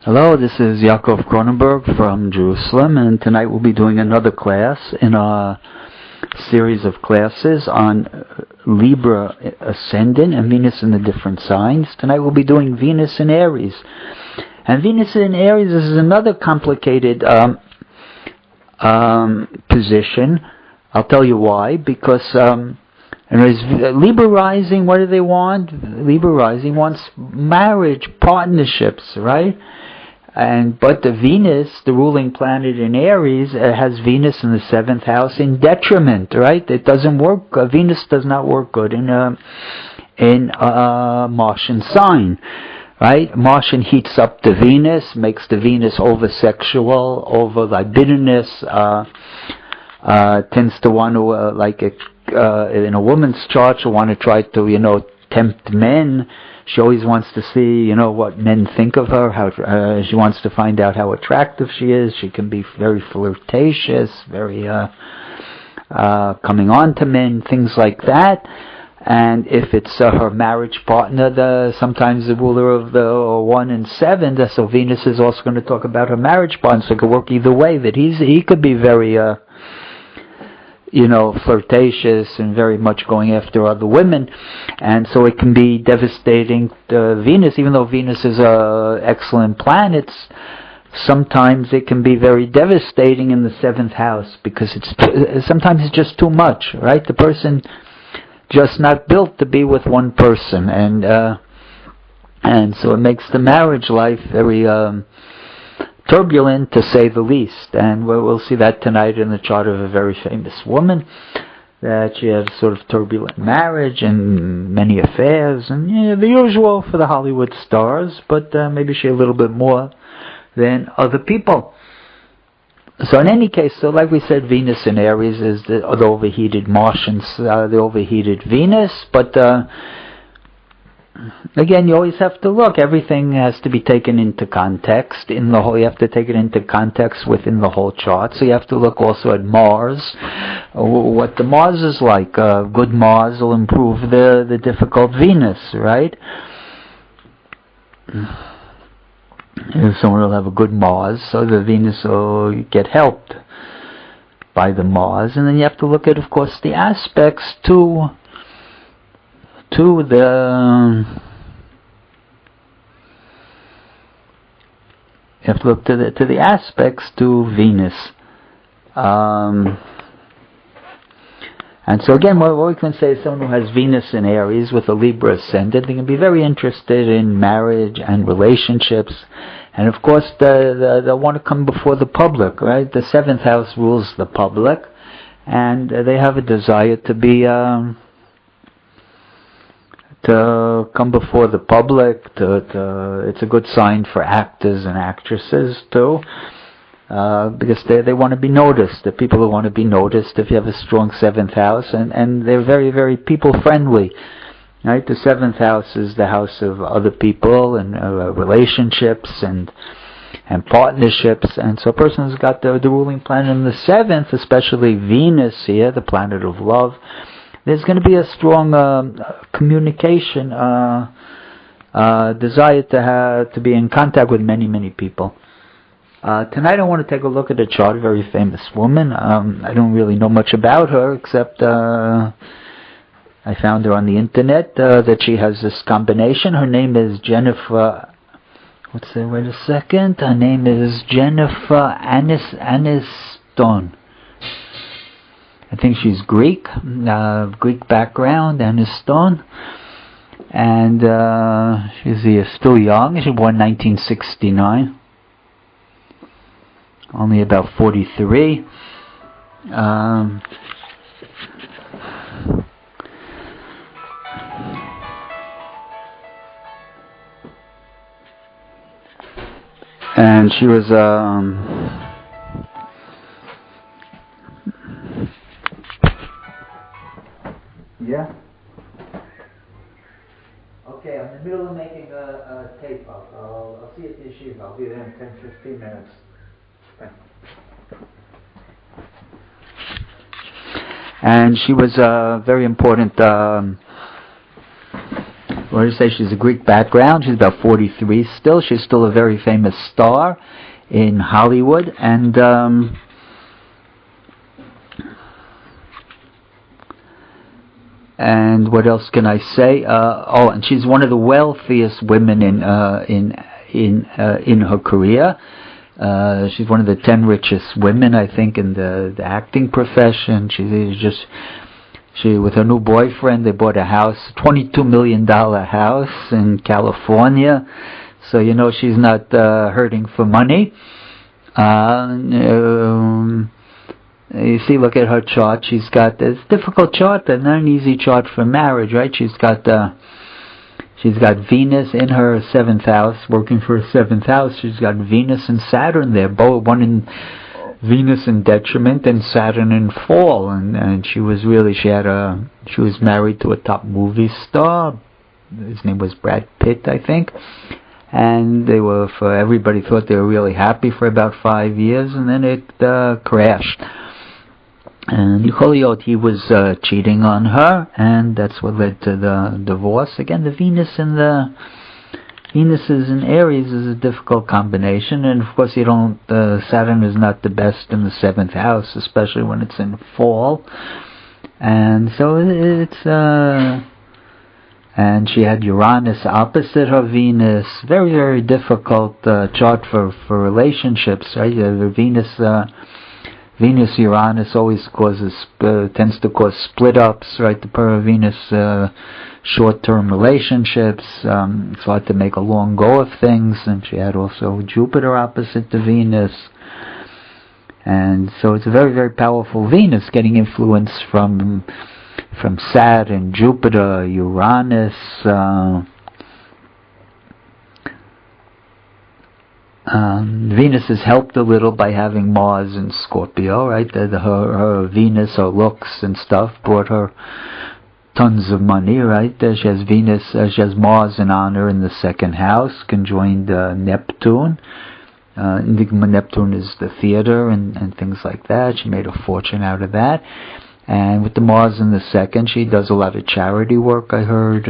Hello, this is Yaakov Kronenberg from Jerusalem, and tonight we'll be doing another class in a series of classes on Libra ascendant and Venus in the different signs. Tonight we'll be doing Venus in Aries. And Venus in Aries is another complicated position. I'll tell you why. Because Libra rising, what do they want? Libra rising wants marriage, partnerships, right? But the Venus, the ruling planet in Aries, has Venus in the 7th house in detriment, right? It doesn't work. Venus does not work good in Martian sign, right? Martian heats up the Venus, makes the Venus over-sexual, over-libidinous, tends to want to, in a woman's chart, she'll want to try to, tempt men. She always wants to see, what men think of her. How she wants to find out how attractive she is. She can be very flirtatious, very coming on to men, things like that. And if it's her marriage partner, sometimes the ruler of the 1 and 7, so Venus is also going to talk about her marriage partner. So it could work either way. That he could be very flirtatious and very much going after other women, and so it can be devastating to Venus. Even though Venus is a excellent planet, sometimes it can be very devastating in the 7th house because sometimes it's just too much, right? The person just not built to be with one person, and so it makes the marriage life very turbulent, to say the least. And we'll see that tonight in the chart of a very famous woman, that she had sort of turbulent marriage and many affairs, and the usual for the Hollywood stars, but maybe she a little bit more than other people. So in any case, so like we said, Venus in Aries is the overheated Martians, the overheated Venus, but again, you always have to look. Everything has to be taken into context. You have to take it into context within the whole chart. So you have to look also at Mars, what the Mars is like. Good Mars will improve the difficult Venus, right? If someone will have a good Mars, so the Venus will get helped by the Mars. And then you have to look at, of course, the aspects to the, you have to look to the aspects to Venus, and so again, what we can say is someone who has Venus in Aries with a Libra ascendant, they can be very interested in marriage and relationships, and of course they'll want to come before the public, right? The 7th house rules the public, and they have a desire to be to come before the public. It's a good sign for actors and actresses too, because they want to be noticed. The people who want to be noticed, if you have a strong 7th house, and they're very, very people friendly, right? The 7th house is the house of other people and relationships and partnerships, and so a person who's got the ruling planet in the 7th, especially Venus here, the planet of love, there's going to be a strong communication, desire to be in contact with many, many people. Tonight I want to take a look at a chart, a very famous woman. I don't really know much about her, except I found her on the internet, that she has this combination. Her name is Jennifer, wait a second, her name is Jennifer Aniston. I think she's Greek, Greek background, Aniston, and she's still young. She was born 1969, only about 43. And she was yeah. Okay, I'm in the middle of making a tape up. I'll see you at the yeshiva. I'll be there in 10-15 minutes. Okay. And she was a very important what did I say? She's a Greek background. She's about 43 still. She's still a very famous star in Hollywood, and what else can I say? And she's one of the wealthiest women in her career. She's one of the 10 richest women, I think, in the acting profession. She with her new boyfriend, they bought a house, $22 million house in California. So she's not hurting for money. You see, look at her chart. She's got this difficult chart, but not an easy chart for marriage, right? She's got Venus in her 7th house, working for her 7th house. She's got Venus and Saturn there, both one in Venus in detriment and Saturn in fall. And she was married to a top movie star. His name was Brad Pitt, I think. And everybody thought they were really happy for about 5 years, and then it crashed. And he was cheating on her, and that's what led to the divorce. Again, the Venus is in Aries is a difficult combination, and of course Saturn is not the best in the 7th house, especially when it's in fall. And so and she had Uranus opposite her Venus. Very, very difficult chart for relationships, right? Venus-Uranus always tends to cause split-ups, right? The pair of Venus, short-term relationships. It's hard to make a long go of things. And she had also Jupiter opposite the Venus. And so it's a very, very powerful Venus, getting influence from Saturn, Jupiter, Uranus. Venus is helped a little by having Mars in Scorpio, right? Her Venus, her looks and stuff brought her tons of money, right? She has Mars in honor in the 2nd house, conjoined Neptune. Neptune is the theater and things like that. She made a fortune out of that. And with the Mars in the 2nd, she does a lot of charity work, I heard.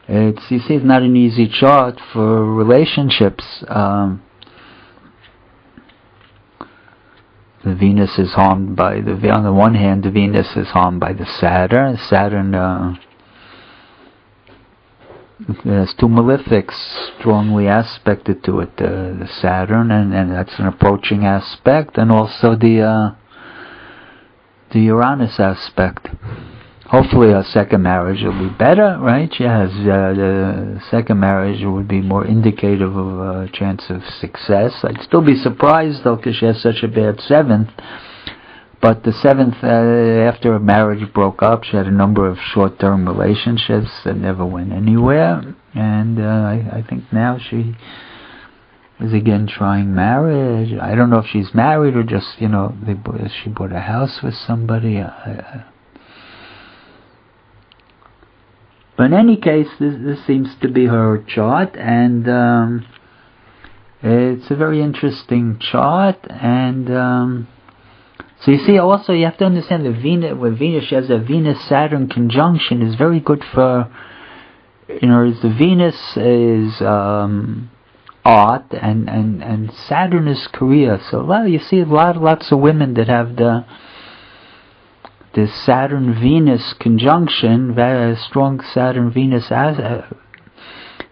It's not an easy chart for relationships. The Venus is harmed by on the one hand, the Venus is harmed by the Saturn. Saturn has 2 malefics strongly aspected to it, the Saturn, and that's an approaching aspect, and also the Uranus aspect. Hopefully her second marriage will be better, right? The second marriage would be more indicative of a chance of success. I'd still be surprised, though, because she has such a bad 7th. But the 7th, after her marriage broke up, she had a number of short-term relationships that never went anywhere. And I think now she is again trying marriage. I don't know if she's married or just, she bought a house with somebody. But in any case, this seems to be her chart, and it's a very interesting chart. And so you see, also you have to understand Venus, she has a Venus-Saturn conjunction, is very good for, the Venus is art, and Saturn is career. So you see lots of women that have this Saturn-Venus conjunction, very strong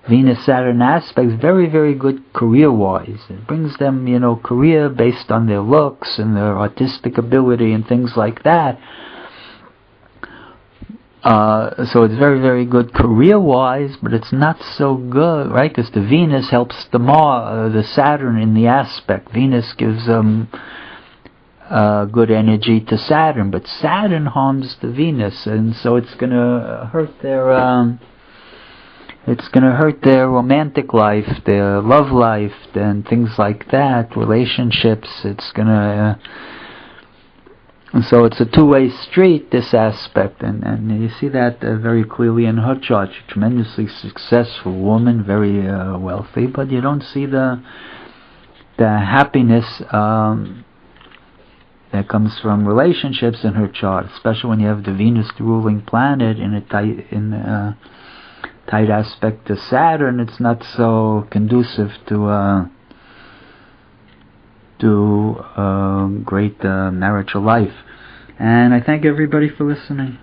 Venus-Saturn aspects, very, very good career-wise. It brings them, career based on their looks and their artistic ability and things like that. So it's very, very good career-wise, but it's not so good, right? Because the Venus helps the Saturn in the aspect. Venus gives good energy to Saturn, but Saturn harms the Venus, and so it's going to hurt their romantic life, their love life, and things like that, relationships. So it's a two-way street, this aspect, and you see that very clearly in her chart. She's a tremendously successful woman, very wealthy, but you don't see the happiness that comes from relationships in her chart, especially when you have the Venus, the ruling planet, in a tight aspect to Saturn. It's not so conducive to great marital life. And I thank everybody for listening.